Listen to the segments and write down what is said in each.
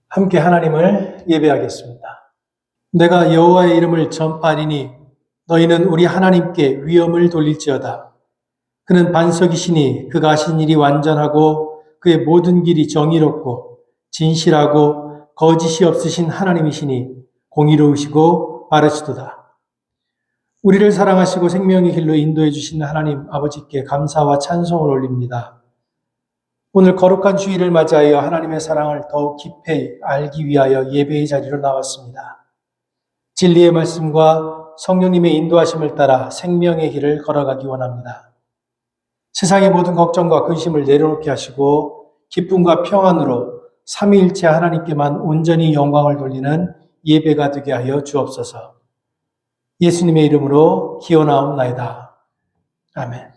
함께 하나님을 예배하겠습니다. 내가 여호와의 이름을 전파하리니 너희는 우리 하나님께 위엄을 돌릴지어다. 그는 반석이시니 그가 하신 일이 완전하고 그의 모든 길이 정의롭고 진실하고 거짓이 없으신 하나님이시니 공의로우시고 바르시도다. 우리를 사랑하시고 생명의 길로 인도해 주신 하나님 아버지께 감사와 찬송을 올립니다. 오늘 거룩한 주일을 맞이하여 하나님의 사랑을 더욱 깊이 알기 위하여 예배의 자리로 나왔습니다. 진리의 말씀과 성령님의 인도하심을 따라 생명의 길을 걸어가기 원합니다. 세상의 모든 걱정과 근심을 내려놓게 하시고 기쁨과 평안으로 삼위일체 하나님께만 온전히 영광을 돌리는 예배가 되게 하여 주옵소서. 예수님의 이름으로 기원하옵나이다. 아멘.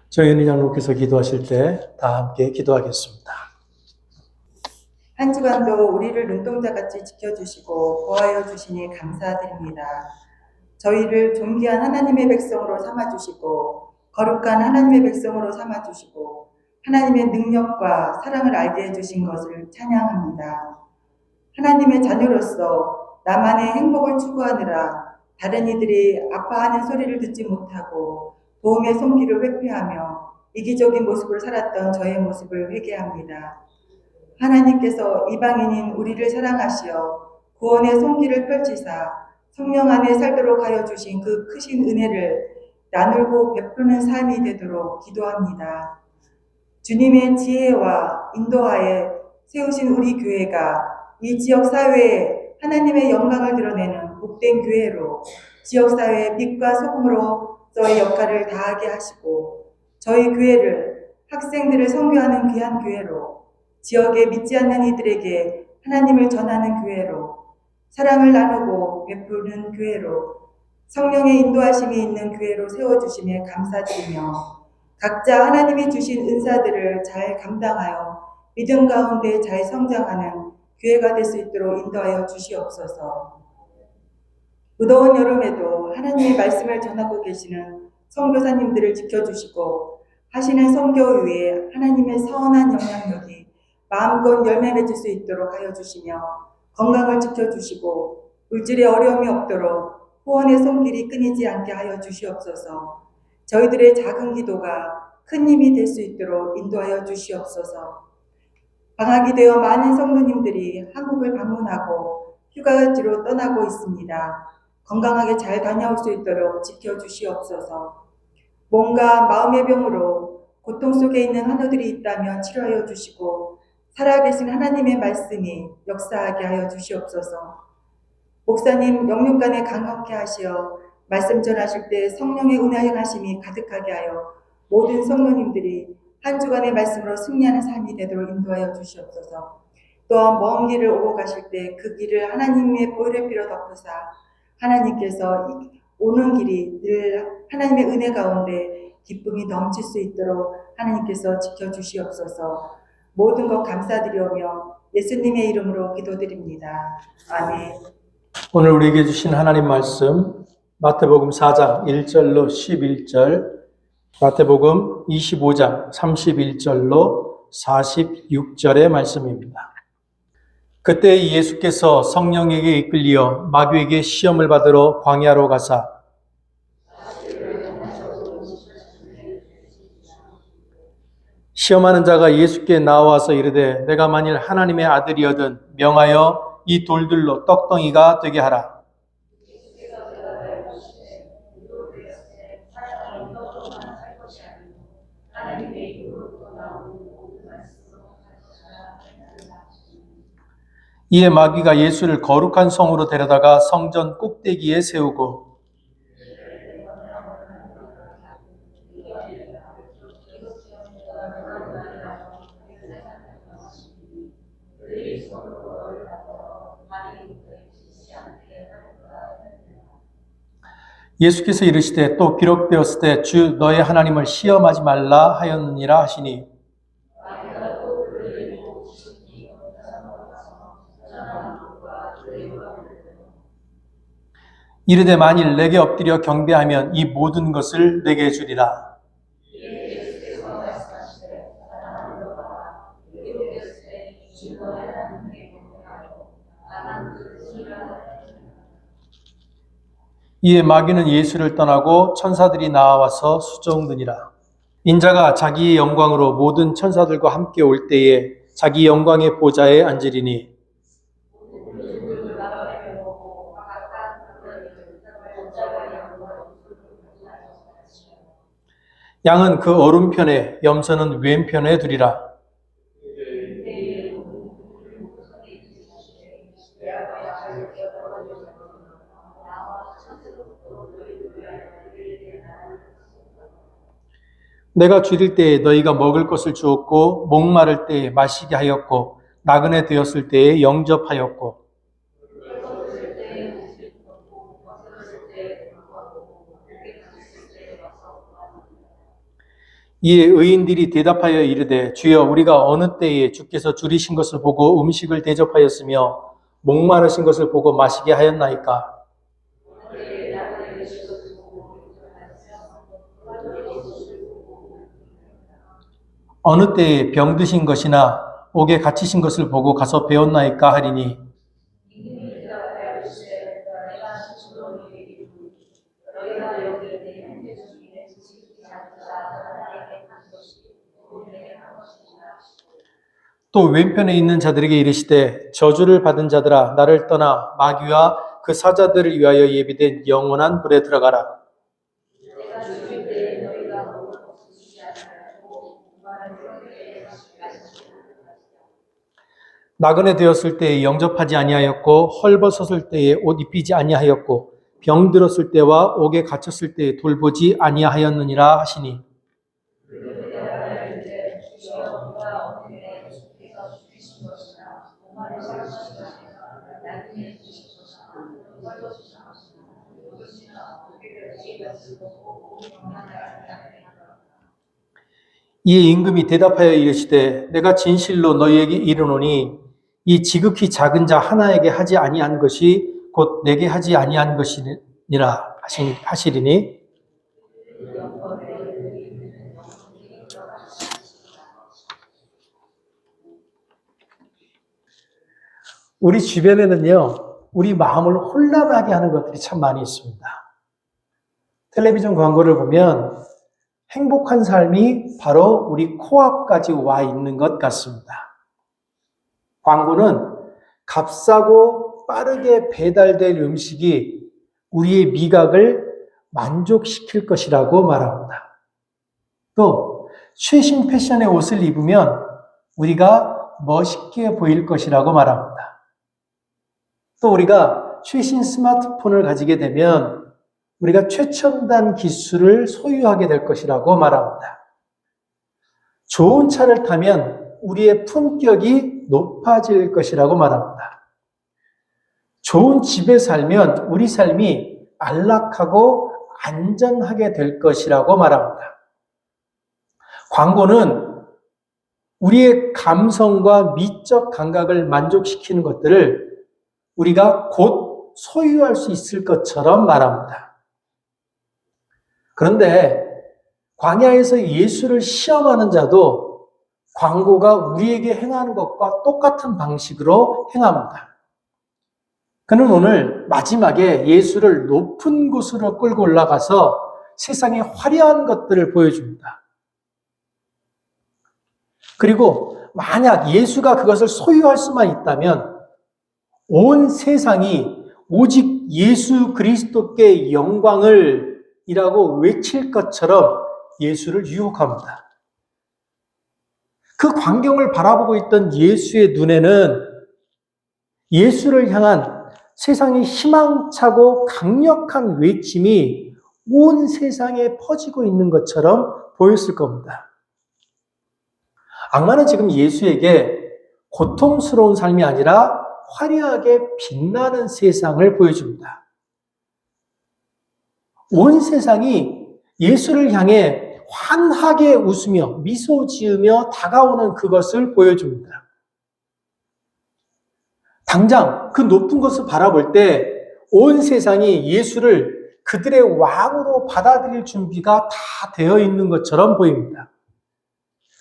정현희 장로께서 기도하실 때 다 함께 기도하겠습니다. 한 주간도 우리를 눈동자같이 지켜주시고 보호하여 주시니 감사드립니다. 저희를 존귀한 하나님의 백성으로 삼아주시고 거룩한 하나님의 백성으로 삼아주시고 하나님의 능력과 사랑을 알게 해주신 것을 찬양합니다. 하나님의 자녀로서 나만의 행복을 추구하느라 다른 이들이 아파하는 소리를 듣지 못하고 도움의 손길을 회피하며 이기적인 모습을 살았던 저의 모습을 회개합니다. 하나님께서 이방인인 우리를 사랑하시어 구원의 손길을 펼치사 성령 안에 살도록 하여 주신 그 크신 은혜를 나누고 베푸는 삶이 되도록 기도합니다. 주님의 지혜와 인도하에 세우신 우리 교회가 이 지역 사회에 하나님의 영광을 드러내는 복된 교회로 지역 사회의 빛과 소금으로서의 역할을 다하게 하시고 저희 교회를 학생들을 선교하는 귀한 교회로 지역에 믿지 않는 이들에게 하나님을 전하는 교회로 사랑을 나누고 베푸는 교회로 성령의 인도하심이 있는 교회로 세워주심에 감사드리며 각자 하나님이 주신 은사들을 잘 감당하여 믿음 가운데 잘 성장하는 교회가 될 수 있도록 인도하여 주시옵소서. 무더운 여름에도 하나님의 말씀을 전하고 계시는 선교사님들을 지켜주시고 하시는 선교 위에 하나님의 선한 영향력이 마음껏 열매 맺을 수 있도록 하여 주시며 건강을 지켜주시고 물질의 어려움이 없도록 후원의 손길이 끊이지 않게 하여 주시옵소서. 저희들의 작은 기도가 큰 힘이 될 수 있도록 인도하여 주시옵소서. 방학이 되어 많은 성도님들이 한국을 방문하고 휴가지로 떠나고 있습니다. 건강하게 잘 다녀올 수 있도록 지켜주시옵소서. 몸과 마음의 병으로 고통 속에 있는 환우들이 있다면 치료하여 주시고 살아계신 하나님의 말씀이 역사하게 하여 주시옵소서. 목사님 영육간에 강력케 하시어 말씀 전하실 때 성령의 운행하심이 가득하게 하여 모든 성도님들이 한 주간의 말씀으로 승리하는 삶이 되도록 인도하여 주시옵소서. 또한 먼 길을 오고 가실 때 그 길을 하나님의 보혈의 피로 덮으사 하나님께서 오는 길이 늘 하나님의 은혜 가운데 기쁨이 넘칠 수 있도록 하나님께서 지켜주시옵소서. 모든 것 감사드리오며 예수님의 이름으로 기도드립니다. 아멘. 오늘 우리에게 주신 하나님 말씀 마태복음 4장 1절로 11절, 마태복음 25장 31절로 46절의 말씀입니다. 그때 예수께서 성령에게 이끌리어 마귀에게 시험을 받으러 광야로 가사 시험하는 자가 예수께 나와서 이르되 내가 만일 하나님의 아들이거든 명하여 이 돌들로 떡덩이가 되게 하라. 이에 마귀가 예수를 거룩한 성으로 데려다가 성전 꼭대기에 세우고 예수께서 이르시되 또 기록되었을 때 주 너의 하나님을 시험하지 말라 하였느니라 하시니 이르되 만일 내게 엎드려 경배하면 이 모든 것을 내게 주리라. 이에 마귀는 예수를 떠나고 천사들이 나와서 수종드니라. 인자가 자기의 영광으로 모든 천사들과 함께 올 때에 자기 영광의 보좌에 앉으리니 양은 그 오른편에 염소는 왼편에 두리라. 내가 줄일 때에 너희가 먹을 것을 주었고 목마를 때에 마시게 하였고 나그네 되었을 때에 영접하였고 이에 의인들이 대답하여 이르되 주여 우리가 어느 때에 주께서 줄이신 것을 보고 음식을 대접하였으며 목마르신 것을 보고 마시게 하였나이까. 어느 때에 병드신 것이나 옥에 갇히신 것을 보고 가서 배웠나이까 하리니 또 왼편에 있는 자들에게 이르시되 저주를 받은 자들아 나를 떠나 마귀와 그 사자들을 위하여 예비된 영원한 불에 들어가라. 나그네 되었을 때에 영접하지 아니하였고 헐벗었을 때에 옷 입히지 아니하였고 병들었을 때와 옥에 갇혔을 때에 돌보지 아니하였느니라 하시니 이에 임금이 대답하여 이르시되 내가 진실로 너희에게 이르노니 이 지극히 작은 자 하나에게 하지 아니한 것이 곧 내게 하지 아니한 것이니라 하시리니 우리 주변에는요 우리 마음을 혼란하게 하는 것들이 참 많이 있습니다. 텔레비전 광고를 보면 행복한 삶이 바로 우리 코앞까지 와 있는 것 같습니다. 광고는 값싸고 빠르게 배달될 음식이 우리의 미각을 만족시킬 것이라고 말합니다. 또 최신 패션의 옷을 입으면 우리가 멋있게 보일 것이라고 말합니다. 또 우리가 최신 스마트폰을 가지게 되면 우리가 최첨단 기술을 소유하게 될 것이라고 말합니다. 좋은 차를 타면 우리의 품격이 높아질 것이라고 말합니다. 좋은 집에 살면 우리 삶이 안락하고 안전하게 될 것이라고 말합니다. 광고는 우리의 감성과 미적 감각을 만족시키는 것들을 우리가 곧 소유할 수 있을 것처럼 말합니다. 그런데 광야에서 예수를 시험하는 자도 광고가 우리에게 행하는 것과 똑같은 방식으로 행합니다. 그는 오늘 마지막에 예수를 높은 곳으로 끌고 올라가서 세상의 화려한 것들을 보여줍니다. 그리고 만약 예수가 그것을 소유할 수만 있다면 온 세상이 오직 예수 그리스도께 영광을 이라고 외칠 것처럼 예수를 유혹합니다. 그 광경을 바라보고 있던 예수의 눈에는 예수를 향한 세상의 희망차고 강력한 외침이 온 세상에 퍼지고 있는 것처럼 보였을 겁니다. 악마는 지금 예수에게 고통스러운 삶이 아니라 화려하게 빛나는 세상을 보여줍니다. 온 세상이 예수를 향해 환하게 웃으며 미소 지으며 다가오는 그것을 보여줍니다. 당장 그 높은 것을 바라볼 때 온 세상이 예수를 그들의 왕으로 받아들일 준비가 다 되어 있는 것처럼 보입니다.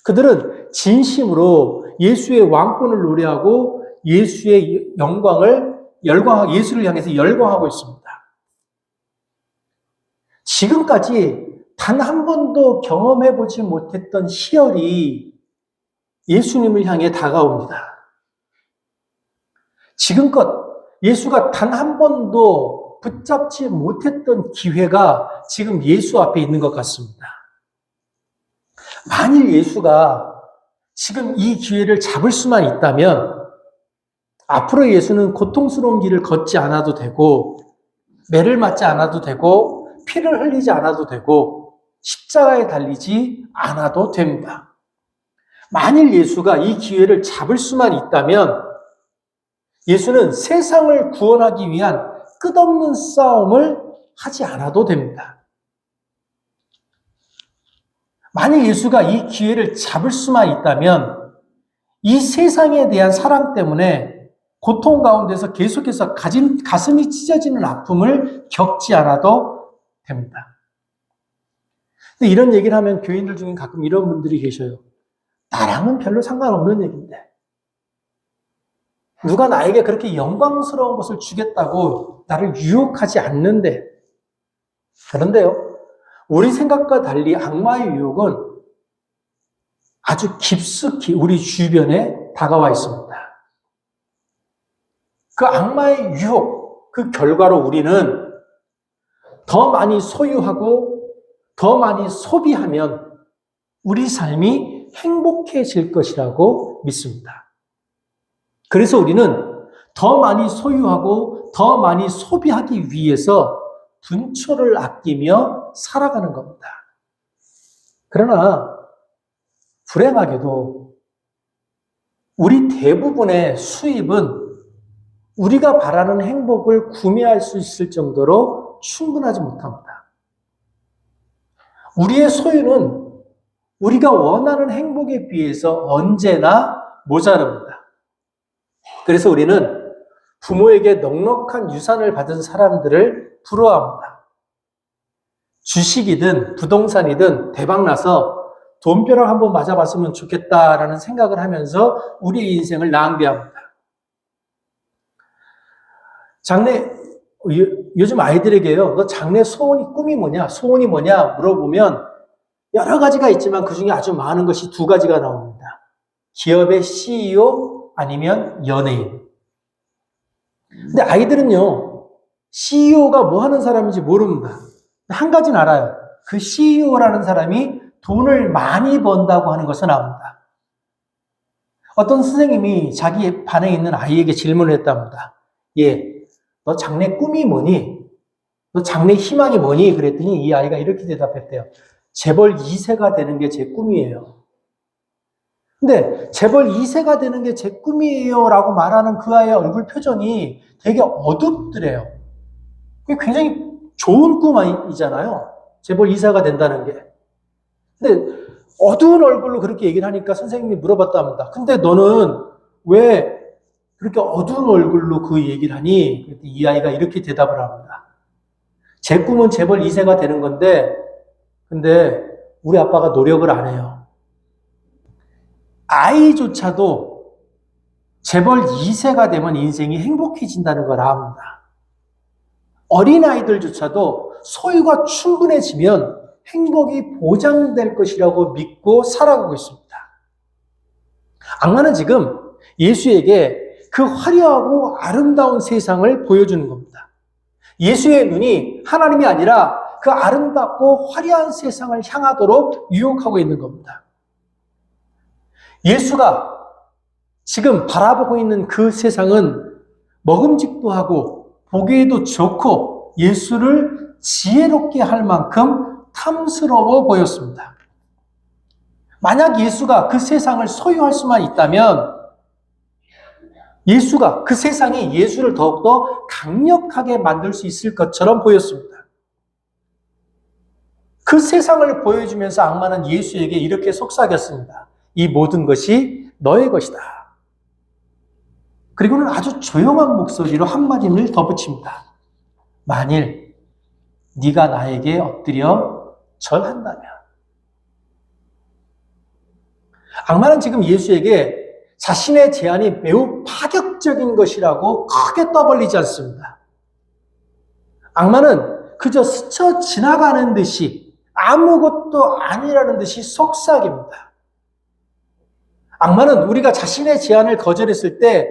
그들은 진심으로 예수의 왕권을 노래하고 예수의 예수를 향해서 열광하고 있습니다. 지금까지 단 한 번도 경험해보지 못했던 희열이 예수님을 향해 다가옵니다. 지금껏 예수가 단 한 번도 붙잡지 못했던 기회가 지금 예수 앞에 있는 것 같습니다. 만일 예수가 지금 이 기회를 잡을 수만 있다면 앞으로 예수는 고통스러운 길을 걷지 않아도 되고 매를 맞지 않아도 되고 피를 흘리지 않아도 되고 십자가에 달리지 않아도 됩니다. 만일 예수가 이 기회를 잡을 수만 있다면 예수는 세상을 구원하기 위한 끝없는 싸움을 하지 않아도 됩니다. 만일 예수가 이 기회를 잡을 수만 있다면 이 세상에 대한 사랑 때문에 고통 가운데서 계속해서 가슴이 찢어지는 아픔을 겪지 않아도 됩니다. 근데 이런 얘기를 하면 교인들 중에 가끔 이런 분들이 계셔요. 나랑은 별로 상관없는 얘기인데 누가 나에게 그렇게 영광스러운 것을 주겠다고 나를 유혹하지 않는데. 그런데요, 우리 생각과 달리 악마의 유혹은 아주 깊숙이 우리 주변에 다가와 있습니다. 그 악마의 유혹, 그 결과로 우리는 더 많이 소유하고 더 많이 소비하면 우리 삶이 행복해질 것이라고 믿습니다. 그래서 우리는 더 많이 소유하고 더 많이 소비하기 위해서 분초를 아끼며 살아가는 겁니다. 그러나 불행하게도 우리 대부분의 수입은 우리가 바라는 행복을 구매할 수 있을 정도로 충분하지 못합니다. 우리의 소유는 우리가 원하는 행복에 비해서 언제나 모자랍니다. 그래서 우리는 부모에게 넉넉한 유산을 받은 사람들을 부러워합니다. 주식이든 부동산이든 대박나서 돈벼락 한번 맞아봤으면 좋겠다라는 생각을 하면서 우리의 인생을 낭비합니다. 요즘 아이들에게요, 너 장래 꿈이 뭐냐, 소원이 뭐냐 물어보면 여러 가지가 있지만 그 중에 아주 많은 것이 두 가지가 나옵니다. 기업의 CEO 아니면 연예인. 근데 아이들은요, CEO가 뭐 하는 사람인지 모릅니다. 한 가지는 알아요. 그 CEO라는 사람이 돈을 많이 번다고 하는 것은 압니다. 어떤 선생님이 자기 반에 있는 아이에게 질문을 했답니다. 너 장래 꿈이 뭐니? 너 장래 희망이 뭐니? 그랬더니 이 아이가 이렇게 대답했대요. 재벌 2세가 되는 게 제 꿈이에요. 근데 재벌 2세가 되는 게 제 꿈이에요 라고 말하는 그 아이의 얼굴 표정이 되게 어둡더래요. 그게 굉장히 좋은 꿈이잖아요. 재벌 2세가 된다는 게. 근데 어두운 얼굴로 그렇게 얘기를 하니까 선생님이 물어봤답니다. 근데 너는 왜 그렇게 어두운 얼굴로 그 얘기를 하니? 이 아이가 이렇게 대답을 합니다. 제 꿈은 재벌 2세가 되는 건데 근데 우리 아빠가 노력을 안 해요. 아이조차도 재벌 2세가 되면 인생이 행복해진다는 걸 압니다. 어린아이들조차도 소유가 충분해지면 행복이 보장될 것이라고 믿고 살아가고 있습니다. 악마는 지금 예수에게 그 화려하고 아름다운 세상을 보여주는 겁니다. 예수의 눈이 하나님이 아니라 그 아름답고 화려한 세상을 향하도록 유혹하고 있는 겁니다. 예수가 지금 바라보고 있는 그 세상은 먹음직도 하고 보기에도 좋고 예수를 지혜롭게 할 만큼 탐스러워 보였습니다. 만약 예수가 그 세상을 소유할 수만 있다면 예수가 그 세상에 예수를 더욱더 강력하게 만들 수 있을 것처럼 보였습니다. 그 세상을 보여주면서 악마는 예수에게 이렇게 속삭였습니다. 이 모든 것이 너의 것이다. 그리고는 아주 조용한 목소리로 한마디를 덧붙입니다. 만일 네가 나에게 엎드려 절한다면. 악마는 지금 예수에게 자신의 제안이 매우 파격적인 것이라고 크게 떠벌리지 않습니다. 악마는 그저 스쳐 지나가는 듯이 아무것도 아니라는 듯이 속삭입니다. 악마는 우리가 자신의 제안을 거절했을 때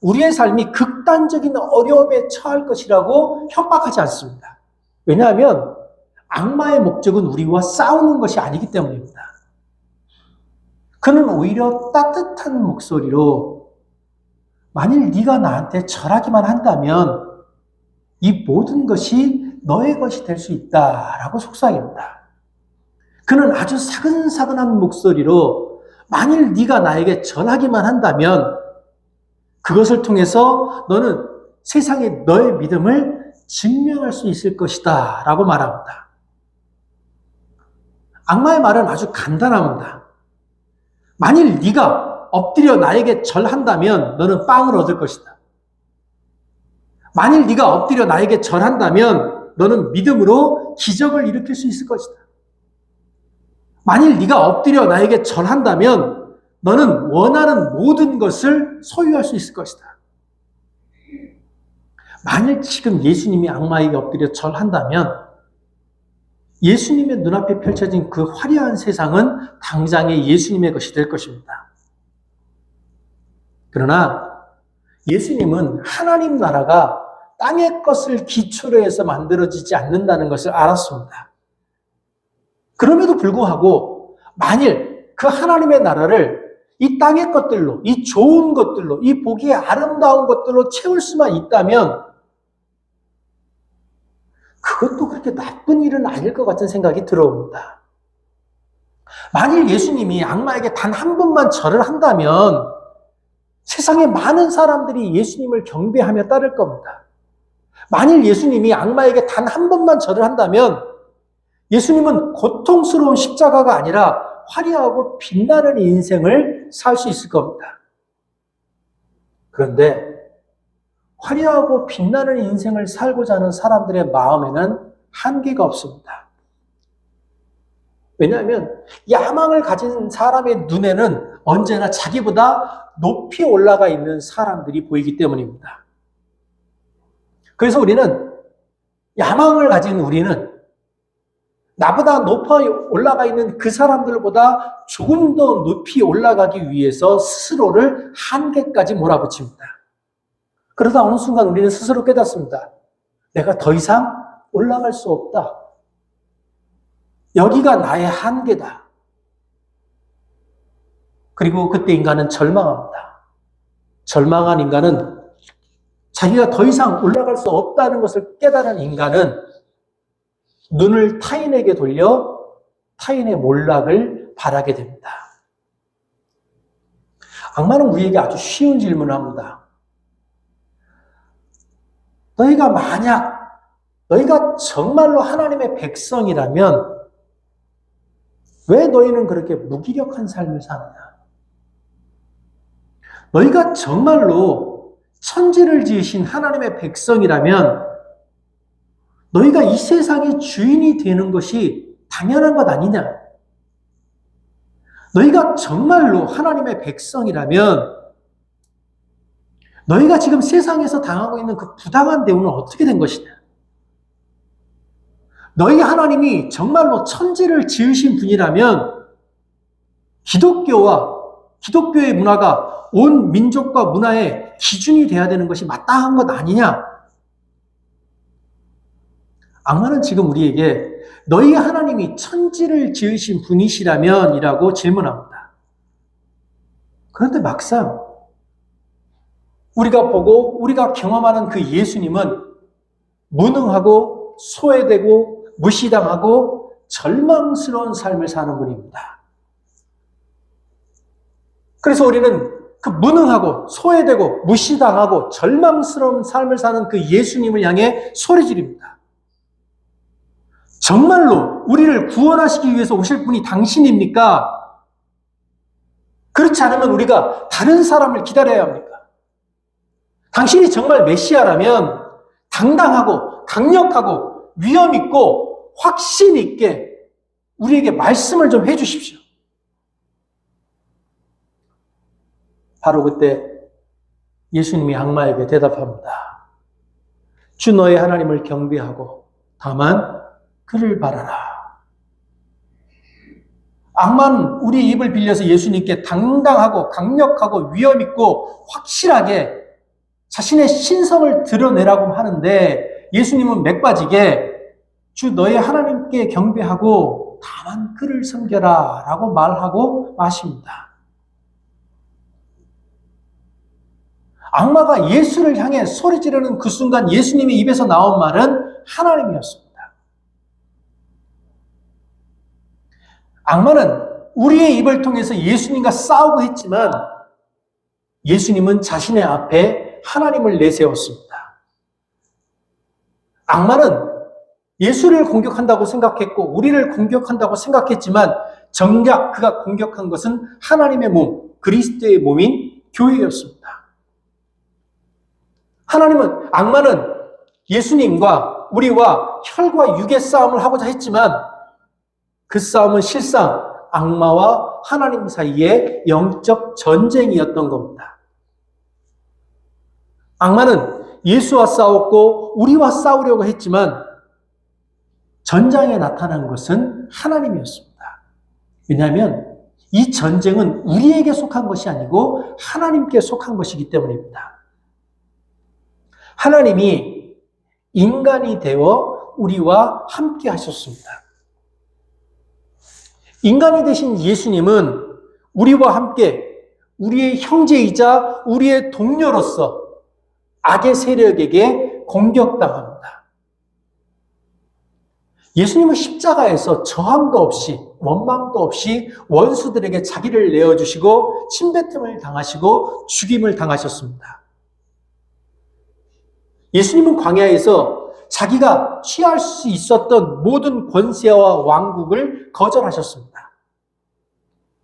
우리의 삶이 극단적인 어려움에 처할 것이라고 협박하지 않습니다. 왜냐하면 악마의 목적은 우리와 싸우는 것이 아니기 때문입니다. 그는 오히려 따뜻한 목소리로 만일 네가 나한테 절하기만 한다면 이 모든 것이 너의 것이 될 수 있다라고 속삭입니다. 그는 아주 사근사근한 목소리로 만일 네가 나에게 절하기만 한다면 그것을 통해서 너는 세상에 너의 믿음을 증명할 수 있을 것이다 라고 말합니다. 악마의 말은 아주 간단합니다. 만일 네가 엎드려 나에게 절한다면 너는 빵을 얻을 것이다. 만일 네가 엎드려 나에게 절한다면 너는 믿음으로 기적을 일으킬 수 있을 것이다. 만일 네가 엎드려 나에게 절한다면 너는 원하는 모든 것을 소유할 수 있을 것이다. 만일 지금 예수님이 악마에게 엎드려 절한다면 예수님의 눈앞에 펼쳐진 그 화려한 세상은 당장의 예수님의 것이 될 것입니다. 그러나 예수님은 하나님 나라가 땅의 것을 기초로 해서 만들어지지 않는다는 것을 알았습니다. 그럼에도 불구하고 만일 그 하나님의 나라를 이 땅의 것들로, 이 좋은 것들로, 이 보기에 아름다운 것들로 채울 수만 있다면 그것도 그렇게 나쁜 일은 아닐 것 같은 생각이 들어옵니다. 만일 예수님이 악마에게 단 한 번만 절을 한다면 세상의 많은 사람들이 예수님을 경배하며 따를 겁니다. 만일 예수님이 악마에게 단 한 번만 절을 한다면 예수님은 고통스러운 십자가가 아니라 화려하고 빛나는 인생을 살 수 있을 겁니다. 그런데 화려하고 빛나는 인생을 살고자 하는 사람들의 마음에는 한계가 없습니다. 왜냐하면 야망을 가진 사람의 눈에는 언제나 자기보다 높이 올라가 있는 사람들이 보이기 때문입니다. 그래서 야망을 가진 우리는 나보다 높아 올라가 있는 그 사람들보다 조금 더 높이 올라가기 위해서 스스로를 한계까지 몰아붙입니다. 그러다 어느 순간 우리는 스스로 깨닫습니다. 내가 더 이상 올라갈 수 없다. 여기가 나의 한계다. 그리고 그때 인간은 절망합니다. 절망한 인간은 자기가 더 이상 올라갈 수 없다는 것을 깨달은 인간은 눈을 타인에게 돌려 타인의 몰락을 바라게 됩니다. 악마는 우리에게 아주 쉬운 질문을 합니다. 너희가 정말로 하나님의 백성이라면 왜 너희는 그렇게 무기력한 삶을 사느냐? 너희가 정말로 천지를 지으신 하나님의 백성이라면 너희가 이 세상의 주인이 되는 것이 당연한 것 아니냐? 너희가 정말로 하나님의 백성이라면 너희가 지금 세상에서 당하고 있는 그 부당한 대우는 어떻게 된 것이냐? 너희 하나님이 정말로 천지를 지으신 분이라면 기독교의 문화가 온 민족과 문화의 기준이 돼야 되는 것이 마땅한 것 아니냐? 악마는 지금 우리에게 너희 하나님이 천지를 지으신 분이시라면 이라고 질문합니다. 그런데 막상 우리가 경험하는 그 예수님은 무능하고 소외되고 무시당하고 절망스러운 삶을 사는 분입니다. 그래서 우리는 그 무능하고 소외되고 무시당하고 절망스러운 삶을 사는 그 예수님을 향해 소리 지릅니다. 정말로 우리를 구원하시기 위해서 오실 분이 당신입니까? 그렇지 않으면 우리가 다른 사람을 기다려야 합니까? 당신이 정말 메시아라면 당당하고 강력하고 위엄 있고 확신 있게 우리에게 말씀을 좀 해주십시오. 바로 그때 예수님이 악마에게 대답합니다. 주 너의 하나님을 경배하고 다만 그를 바라라. 악마는 우리 입을 빌려서 예수님께 당당하고 강력하고 위엄 있고 확실하게 자신의 신성을 드러내라고 하는데 예수님은 맥빠지게 주 너의 하나님께 경배하고 다만 그를 섬겨라 라고 말하고 마십니다. 악마가 예수를 향해 소리 지르는 그 순간 예수님의 입에서 나온 말은 하나님이었습니다. 악마는 우리의 입을 통해서 예수님과 싸우고 했지만 예수님은 자신의 앞에 하나님을 내세웠습니다. 악마는 예수를 공격한다고 생각했고 우리를 공격한다고 생각했지만 정작 그가 공격한 것은 하나님의 몸, 그리스도의 몸인 교회였습니다. 악마는 예수님과 우리와 혈과 육의 싸움을 하고자 했지만 그 싸움은 실상 악마와 하나님 사이의 영적 전쟁이었던 겁니다. 악마는 예수와 싸웠고 우리와 싸우려고 했지만 전장에 나타난 것은 하나님이었습니다. 왜냐하면 이 전쟁은 우리에게 속한 것이 아니고 하나님께 속한 것이기 때문입니다. 하나님이 인간이 되어 우리와 함께 하셨습니다. 인간이 되신 예수님은 우리와 함께 우리의 형제이자 우리의 동료로서 악의 세력에게 공격당합니다. 예수님은 십자가에서 저항도 없이 원망도 없이 원수들에게 자기를 내어주시고 침뱉음을 당하시고 죽임을 당하셨습니다. 예수님은 광야에서 자기가 취할 수 있었던 모든 권세와 왕국을 거절하셨습니다.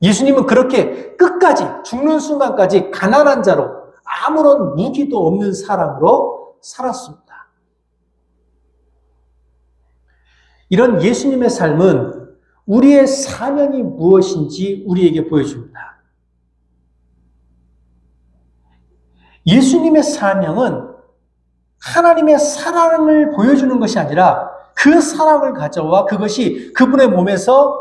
예수님은 그렇게 끝까지 죽는 순간까지 가난한 자로 아무런 무기도 없는 사람으로 살았습니다. 이런 예수님의 삶은 우리의 사명이 무엇인지 우리에게 보여줍니다. 예수님의 사명은 하나님의 사랑을 보여주는 것이 아니라 그 사랑을 가져와 그것이 그분의 몸에서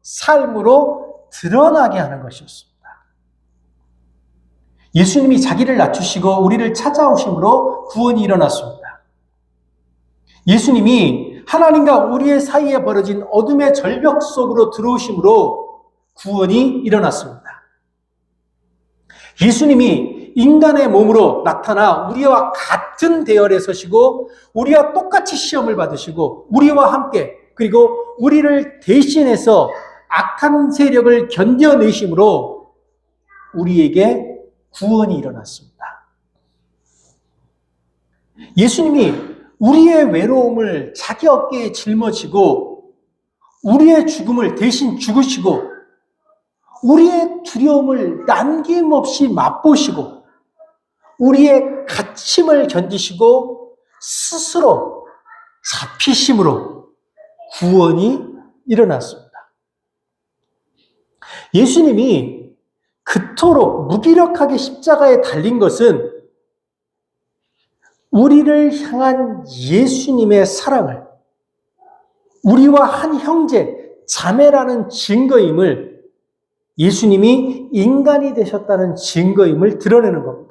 삶으로 드러나게 하는 것이었습니다. 예수님이 자기를 낮추시고 우리를 찾아오심으로 구원이 일어났습니다. 예수님이 하나님과 우리의 사이에 벌어진 어둠의 절벽 속으로 들어오심으로 구원이 일어났습니다. 예수님이 인간의 몸으로 나타나 우리와 같은 대열에 서시고 우리와 똑같이 시험을 받으시고 우리와 함께 그리고 우리를 대신해서 악한 세력을 견뎌내심으로 우리에게 구원이 일어났습니다. 예수님이 우리의 외로움을 자기 어깨에 짊어지고 우리의 죽음을 대신 죽으시고 우리의 두려움을 남김없이 맛보시고 우리의 갇힘을 견디시고 스스로 잡히심으로 구원이 일어났습니다. 예수님이 그토록 무기력하게 십자가에 달린 것은 우리를 향한 예수님의 사랑을 우리와 한 형제, 자매라는 증거임을 예수님이 인간이 되셨다는 증거임을 드러내는 겁니다.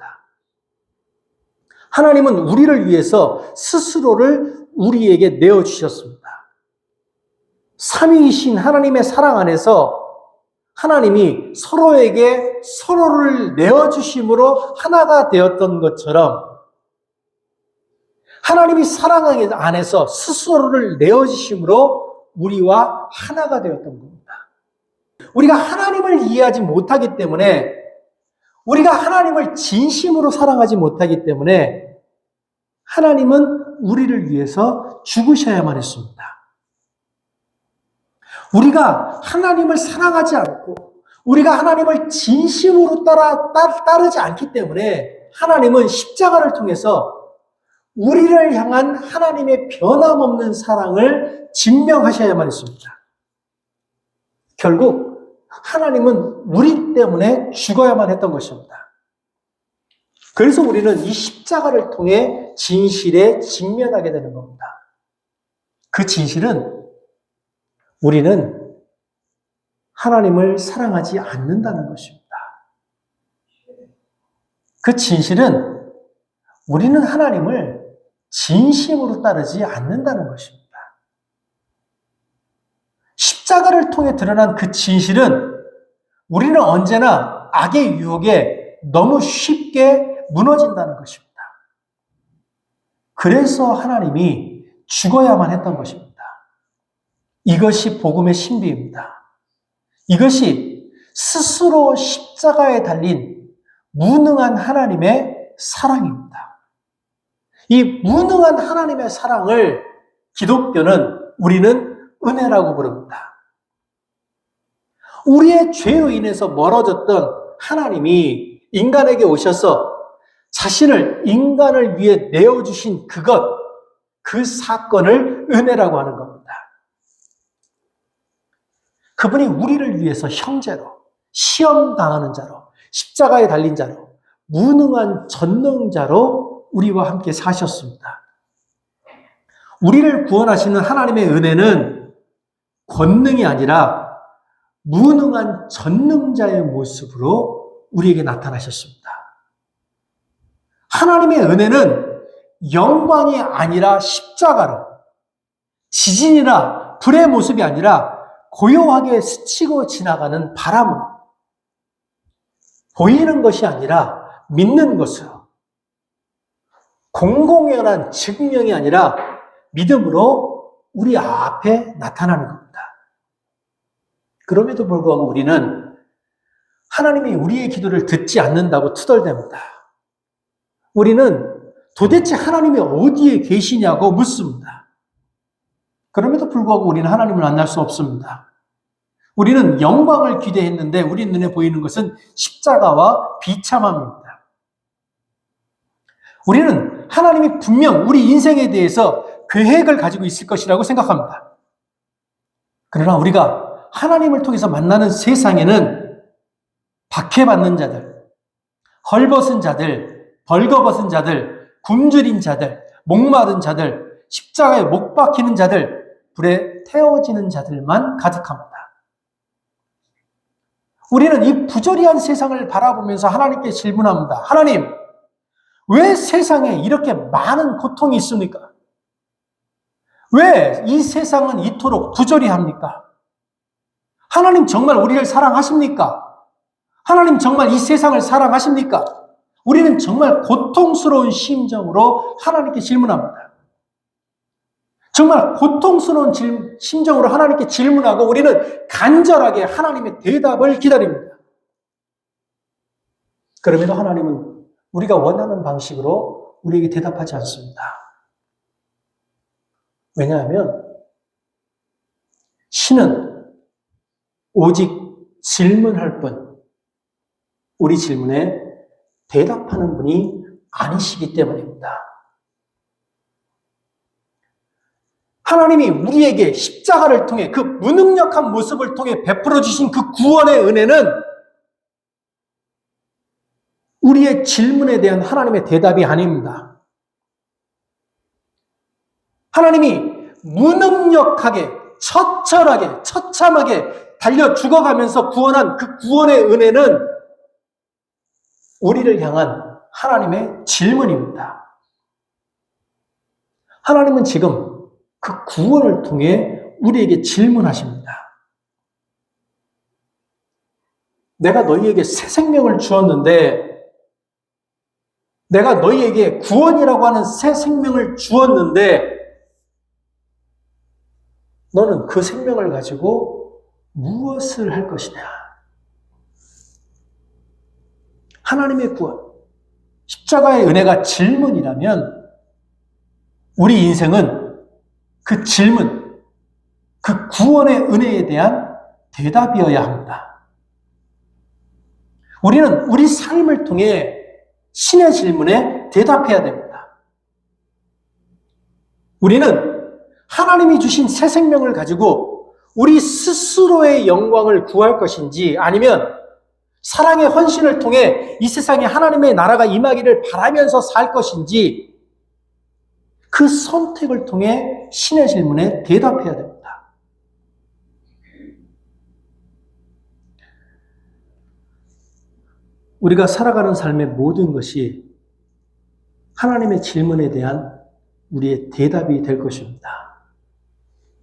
하나님은 우리를 위해서 스스로를 우리에게 내어주셨습니다. 삼위이신 하나님의 사랑 안에서 하나님이 서로에게 서로를 내어주심으로 하나가 되었던 것처럼 하나님이 사랑 안에서 스스로를 내어주심으로 우리와 하나가 되었던 겁니다. 우리가 하나님을 이해하지 못하기 때문에 우리가 하나님을 진심으로 사랑하지 못하기 때문에 하나님은 우리를 위해서 죽으셔야만 했습니다. 우리가 하나님을 사랑하지 않고 우리가 하나님을 진심으로 따르지 않기 때문에 하나님은 십자가를 통해서 우리를 향한 하나님의 변함없는 사랑을 증명하셔야만 했습니다. 결국 하나님은 우리 때문에 죽어야만 했던 것입니다. 그래서 우리는 이 십자가를 통해 진실에 직면하게 되는 겁니다. 그 진실은 우리는 하나님을 사랑하지 않는다는 것입니다. 그 진실은 우리는 하나님을 진심으로 따르지 않는다는 것입니다. 십자가를 통해 드러난 그 진실은 우리는 언제나 악의 유혹에 너무 쉽게 무너진다는 것입니다. 그래서 하나님이 죽어야만 했던 것입니다. 이것이 복음의 신비입니다. 이것이 스스로 십자가에 달린 무능한 하나님의 사랑입니다. 이 무능한 하나님의 사랑을 기독교는 우리는 은혜라고 부릅니다. 우리의 죄로 인해서 멀어졌던 하나님이 인간에게 오셔서 자신을 인간을 위해 내어주신 그 사건을 은혜라고 하는 겁니다. 그분이 우리를 위해서 형제로, 시험당하는 자로, 십자가에 달린 자로, 무능한 전능자로 우리와 함께 사셨습니다. 우리를 구원하시는 하나님의 은혜는 권능이 아니라 무능한 전능자의 모습으로 우리에게 나타나셨습니다. 하나님의 은혜는 영광이 아니라 십자가로, 지진이나 불의 모습이 아니라 고요하게 스치고 지나가는 바람으로, 보이는 것이 아니라 믿는 것으로, 공공연한 증명이 아니라 믿음으로 우리 앞에 나타나는 겁니다. 그럼에도 불구하고 우리는 하나님이 우리의 기도를 듣지 않는다고 투덜댑니다. 우리는 도대체 하나님이 어디에 계시냐고 묻습니다. 그럼에도 불구하고 우리는 하나님을 만날 수 없습니다. 우리는 영광을 기대했는데 우리 눈에 보이는 것은 십자가와 비참함입니다. 우리는 하나님이 분명 우리 인생에 대해서 계획을 가지고 있을 것이라고 생각합니다. 그러나 우리가 하나님을 통해서 만나는 세상에는 박해받는 자들, 헐벗은 자들, 벌거벗은 자들, 굶주린 자들, 목마른 자들, 십자가에 못 박히는 자들, 불에 태워지는 자들만 가득합니다. 우리는 이 부조리한 세상을 바라보면서 하나님께 질문합니다. 하나님, 왜 세상에 이렇게 많은 고통이 있습니까? 왜 이 세상은 이토록 부조리합니까? 하나님 정말 우리를 사랑하십니까? 하나님 정말 이 세상을 사랑하십니까? 우리는 정말 고통스러운 심정으로 하나님께 질문합니다. 정말 고통스러운 심정으로 하나님께 질문하고 우리는 간절하게 하나님의 대답을 기다립니다. 그럼에도 하나님은 우리가 원하는 방식으로 우리에게 대답하지 않습니다. 왜냐하면 신은 오직 질문할 뿐, 우리 질문에 대답하는 분이 아니시기 때문입니다. 하나님이 우리에게 십자가를 통해 그 무능력한 모습을 통해 베풀어 주신 그 구원의 은혜는 우리의 질문에 대한 하나님의 대답이 아닙니다. 하나님이 무능력하게, 처철하게, 처참하게 달려 죽어가면서 구원한 그 구원의 은혜는 우리를 향한 하나님의 질문입니다. 하나님은 지금 그 구원을 통해 우리에게 질문하십니다. 내가 너희에게 새 생명을 주었는데, 내가 너희에게 구원이라고 하는 새 생명을 주었는데, 너는 그 생명을 가지고 무엇을 할 것이냐? 하나님의 구원, 십자가의 은혜가 질문이라면 우리 인생은 그 질문, 그 구원의 은혜에 대한 대답이어야 합니다. 우리는 우리 삶을 통해 신의 질문에 대답해야 됩니다. 우리는 하나님이 주신 새 생명을 가지고 우리 스스로의 영광을 구할 것인지, 아니면 사랑의 헌신을 통해 이 세상에 하나님의 나라가 임하기를 바라면서 살 것인지, 그 선택을 통해 신의 질문에 대답해야 됩니다. 우리가 살아가는 삶의 모든 것이 하나님의 질문에 대한 우리의 대답이 될 것입니다.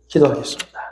기도하겠습니다.